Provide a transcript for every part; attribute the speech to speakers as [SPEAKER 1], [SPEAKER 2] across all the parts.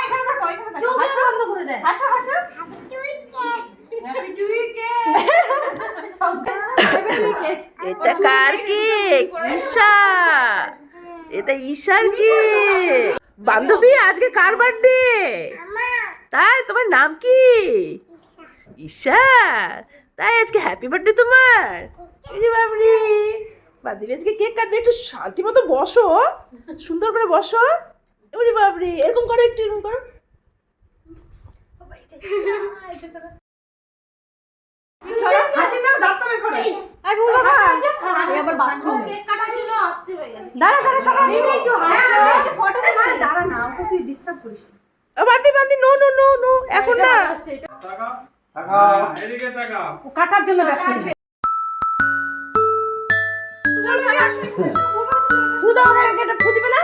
[SPEAKER 1] এখানে থাকো, এখানে থাকো।
[SPEAKER 2] চোখ
[SPEAKER 1] হাসো।
[SPEAKER 2] বন্ধ করে দেয়।
[SPEAKER 1] হাসো, হাসো।
[SPEAKER 2] Happy to you cake. Happy to you cake.
[SPEAKER 3] এটা কার কেক? ঈশা। এটা ঈশার কেক। বান্ধবী আজকে কার বার্থডে? তাই তোমার নাম কি? ঈশা। তাই আজকে হ্যাপি বার্থডে তোমার। এই বাবরি বান্ধবী আজকে কেক কাটবে, একটু শান্তি মতো বসো, সুন্দর করে বসো। এবারে বাবরি এরকম করো, একটু এরকম করো।
[SPEAKER 1] হাসি দাও, দাঁতটা বের করো।
[SPEAKER 2] আগে ওলো না। এই আবার বাথরুম। কেক কাটার জন্য আসতে হয়ে গেছে।
[SPEAKER 1] দাঁড়া, দাঁড়া, সবাই
[SPEAKER 2] একটু
[SPEAKER 1] হ্যাঁ,
[SPEAKER 2] হাসো।
[SPEAKER 1] হ্যাঁ, একটু ফটো তুলি। দাঁড়া না, ওকে তুই ডিস্টার্ব করিস না।
[SPEAKER 3] বান্ধবী বান্ধবী নো নো নো নো এখন না।
[SPEAKER 4] এদিকে তাকা।
[SPEAKER 1] ও কাটার জন্য ব্যস্ত হয়ে
[SPEAKER 3] ফুদাও না, এটা ফুদিবে না।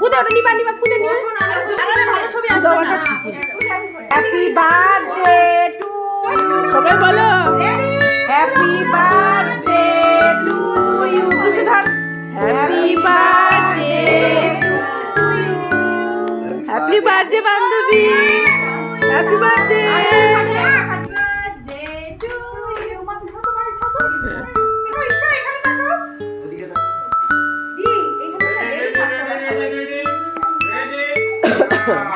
[SPEAKER 3] ফুদাও না, নিবা নিবা, ফুদে নিবা।
[SPEAKER 1] ভালো ছবি আসবে না। হ্যাপি বার্থডে টু
[SPEAKER 3] সবাই বলো
[SPEAKER 1] হ্যাপি বার্থডে টু ইউ। সুধার
[SPEAKER 3] হ্যাপি বার্থডে, হ্যাপি বার্থডে বান্ধবী, happy birthday.
[SPEAKER 4] Ready ready ready ready.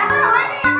[SPEAKER 1] এখনো হয়নি।